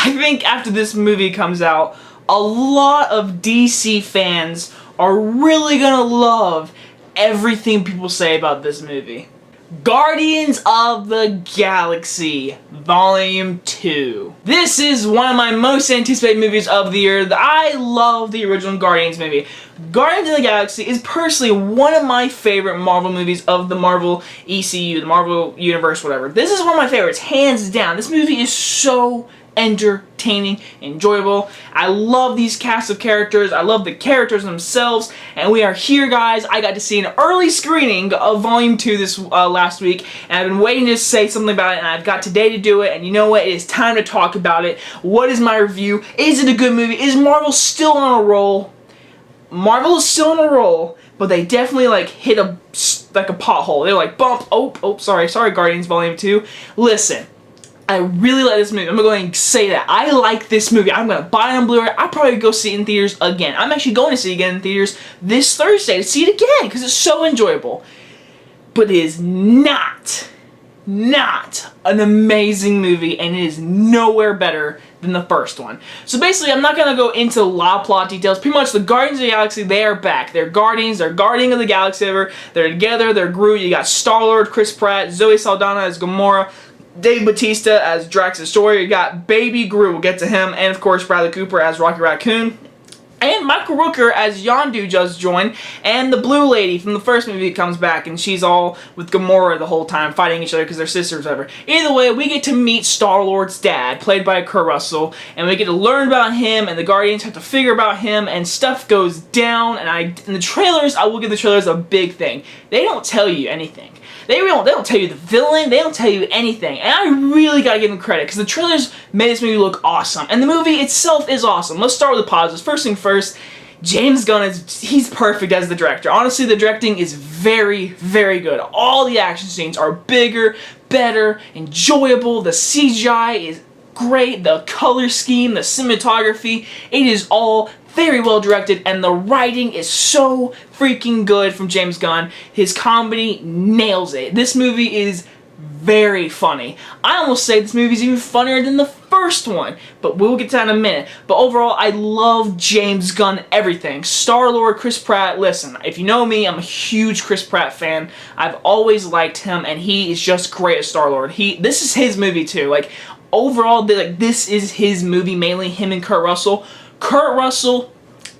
I think after this movie comes out, a lot of DC fans are really gonna love everything people say about this movie. Guardians of the Galaxy Volume 2. This is one of my most anticipated movies of the year. I love the original Guardians movie. Guardians of the Galaxy is personally one of my favorite Marvel movies of the Marvel ECU, the Marvel Universe, whatever. This is one of my favorites, hands down. This movie is so entertaining, enjoyable. I love these cast of characters. I love the characters themselves. And we are here, guys. I got to see an early screening of Volume 2 this last week. And I've been waiting to say something about it. And I've got today to do it. And you know what? It is time to talk about it. What is my review? Is it a good movie? Is Marvel still on a roll? Marvel is still on a roll. But they definitely hit a pothole. They're like, bump. Oh, sorry, Guardians Volume 2. Listen. I really like this movie. I'm going to say that. I like this movie. I'm going to buy it on Blu-ray. I'll probably go see it in theaters again. I'm actually going to see it again in theaters this Thursday to see it again because it's so enjoyable. But it is not an amazing movie, and it is nowhere better than the first one. So basically, I'm not going to go into a lot of plot details. Pretty much, the Guardians of the Galaxy, they are back. They're Guardians. They're guarding of the Galaxy ever. They're together. They're Groot. You got Star-Lord, Chris Pratt, Zoe Saldana as Gamora, Dave Bautista as Drax Destroyer. You got Baby Groot, we'll get to him, and of course Bradley Cooper as Rocky Raccoon. And Michael Rooker as Yondu just joined, and the Blue Lady from the first movie comes back, and she's all with Gamora the whole time, fighting each other because they're sisters or whatever. Either way, we get to meet Star-Lord's dad, played by Kurt Russell, and we get to learn about him, and the Guardians have to figure about him, and stuff goes down, and in the trailers, I will give the trailers a big thing. They don't tell you anything. They don't tell you the villain, they don't tell you anything, and I really gotta give them credit, because the trailers made this movie look awesome, and the movie itself is awesome. Let's start with the positives. First thing first, James Gunn he's perfect as the director. Honestly, the directing is very, very good. All the action scenes are bigger, better, enjoyable, the CGI is great, the color scheme, the cinematography, it is all very well directed, and the writing is so freaking good from James Gunn. His comedy nails it. This movie is very funny. I almost say this movie is even funnier than the first one, but we'll get to that in a minute. But overall, I love James Gunn everything. Star-Lord, Chris Pratt, listen, if you know me, I'm a huge Chris Pratt fan. I've always liked him, and he is just great as Star-Lord. This is his movie too. Overall, this is his movie, mainly him and Kurt Russell. Kurt Russell,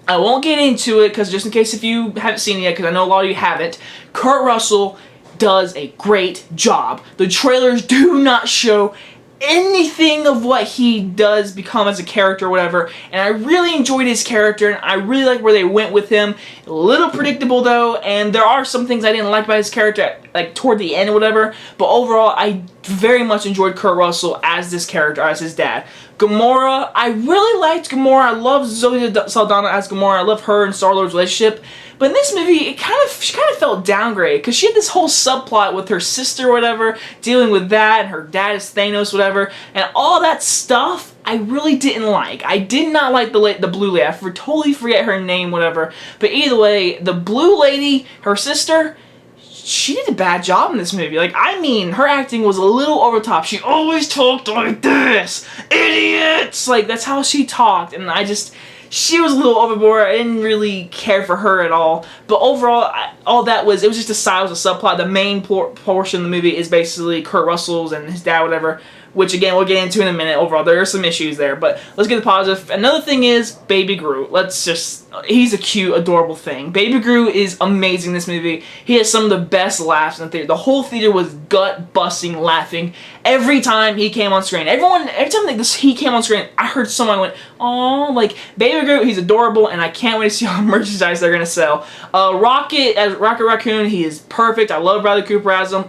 I won't get into it because just in case if you haven't seen it yet, because I know a lot of you haven't, Kurt Russell does a great job. The trailers do not show anything of what he does become as a character or whatever, and I really enjoyed his character, and I really like where they went with him. A little predictable though, and there are some things I didn't like about his character toward the end or whatever, but overall I very much enjoyed Kurt Russell as this character, as his dad. Gamora, I really liked Gamora. I love Zoe Saldana as Gamora. I love her and Star-Lord's relationship. But in this movie, she kind of felt downgraded because she had this whole subplot with her sister or whatever, dealing with that, and her dad is Thanos, whatever, and all that stuff I really didn't like. I did not like the Blue Lady. I totally forget her name, whatever. But either way, the Blue Lady, her sister, she did a bad job in this movie. Her acting was a little over the top. She always talked like this. Idiots! That's how she talked, and she was a little overboard. I didn't really care for her at all. But overall, it was just a side, it was a subplot. The main portion of the movie is basically Kurt Russell's and his dad, whatever, which again, we'll get into in a minute. Overall, there are some issues there, but let's get the positive. Another thing is Baby Groot. He's a cute, adorable thing. Baby Groot is amazing in this movie. He has some of the best laughs in the theater. The whole theater was gut-busting laughing every time he came on screen. Every time he came on screen, I heard someone went, "Aw," Baby Groot, he's adorable, and I can't wait to see all the merchandise they're gonna sell. Rocket Raccoon, he is perfect. I love Bradley Cooper as him.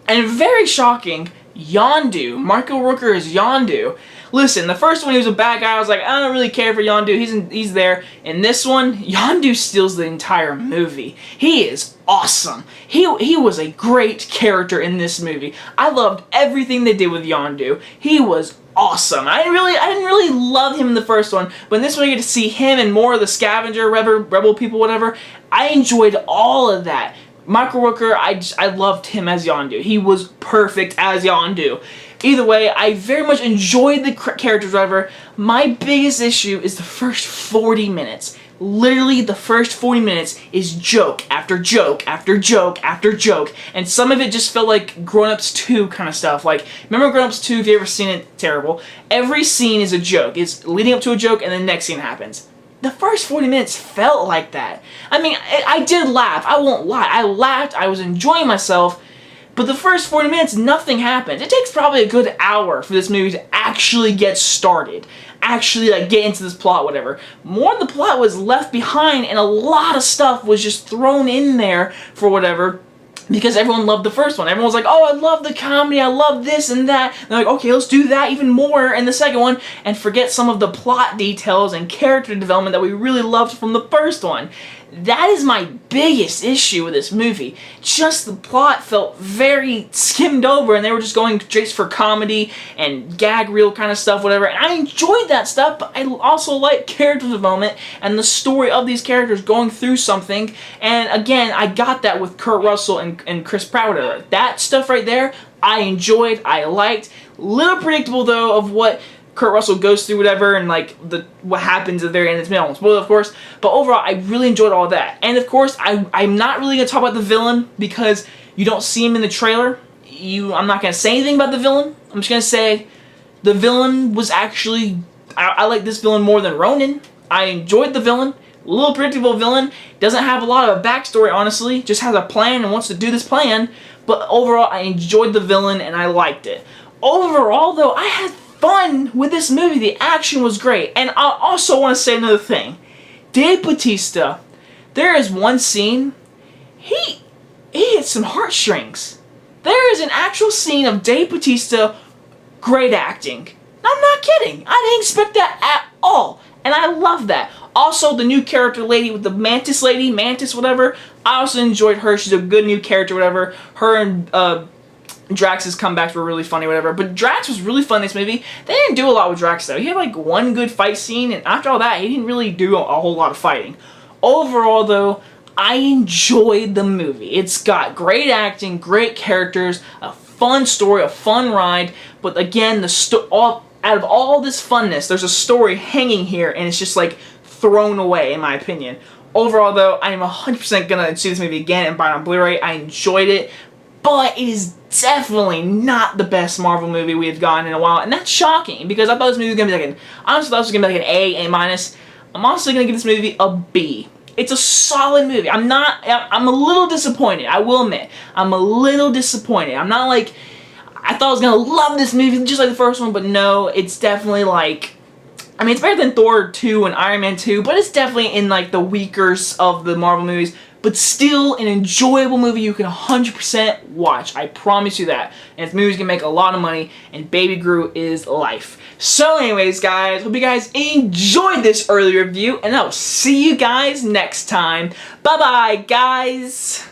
And very shocking, Yondu. Michael Rooker is Yondu. Listen, the first one he was a bad guy. I was like, I don't really care for Yondu. He's there. In this one, Yondu steals the entire movie. He is awesome. He was a great character in this movie. I loved everything they did with Yondu. He was awesome. I didn't really love him in the first one, but in this one you get to see him and more of the scavenger, rebel people, whatever. I enjoyed all of that. Michael Rooker, I loved him as Yondu. He was perfect as Yondu. Either way, I very much enjoyed the characters, whatever. My biggest issue is the first 40 minutes. Literally, the first 40 minutes is joke after joke after joke after joke. And some of it just felt like Grown Ups 2 kind of stuff. Like, remember Grown Ups 2? If you've ever seen it, terrible. Every scene is a joke. It's leading up to a joke, and the next scene happens. The first 40 minutes felt like that. I mean, I did laugh. I won't lie. I laughed. I was enjoying myself. But the first 40 minutes, nothing happened. It takes probably a good hour for this movie to actually get started. Actually, like, get into this plot, whatever. More of the plot was left behind, and a lot of stuff was just thrown in there for whatever, because everyone loved the first one. Everyone was like, oh, I love the comedy, I love this and that. And they're like, okay, let's do that even more in the second one, and forget some of the plot details and character development that we really loved from the first one. That is my biggest issue with this movie. Just the plot felt very skimmed over, and they were just going straight for comedy and gag reel kind of stuff, whatever. And I enjoyed that stuff, but I also like character development and the story of these characters going through something. And again, I got that with Kurt Russell and Chris Pratt, whatever. That stuff right there, I enjoyed, I liked. Little predictable though of what Kurt Russell goes through, whatever, and like what happens at the very end. It's been almost spoiled, of course, but overall I really enjoyed all of that. And of course I'm not really gonna talk about the villain because you don't see him in the trailer. I'm not gonna say anything about the villain. I'm just gonna say the villain was actually, I like this villain more than Ronan. I enjoyed the villain. A little predictable villain, doesn't have a lot of a backstory, honestly, just has a plan and wants to do this plan, but overall I enjoyed the villain and I liked it. Overall though, I had fun with this movie. The action was great. And I also want to say another thing. Dave Bautista, there is one scene, he hits some heartstrings. There is an actual scene of Dave Bautista, great acting. I'm not kidding. I didn't expect that at all. And I love that. Also, the new character lady with the Mantis lady, Mantis whatever, I also enjoyed her. She's a good new character, whatever. Her and Drax's comebacks were really funny, whatever. But Drax was really fun in this movie. They didn't do a lot with Drax, though. He had, like, one good fight scene, and after all that, he didn't really do a whole lot of fighting. Overall, though, I enjoyed the movie. It's got great acting, great characters, a fun story, a fun ride. But again, out of all this funness, there's a story hanging here, and it's just, like, thrown away, in my opinion. Overall, though, I am 100% gonna see this movie again and buy it on Blu-ray. I enjoyed it. But it is definitely not the best Marvel movie we have gotten in a while, and that's shocking because I thought this movie was gonna be like honestly thought it was gonna be like an A minus. I'm honestly gonna give this movie a B. It's a solid movie. I'm a little disappointed. I will admit, I'm a little disappointed. I'm not like I thought I was gonna love this movie just like the first one, but no, it's definitely like. I mean, it's better than Thor 2 and Iron Man 2, but it's definitely in like the weaker of the Marvel movies. But still an enjoyable movie you can 100% watch. I promise you that. And this movie's gonna make a lot of money, and Baby Groot is life. So anyways, guys, hope you guys enjoyed this early review, and I'll see you guys next time. Bye-bye, guys!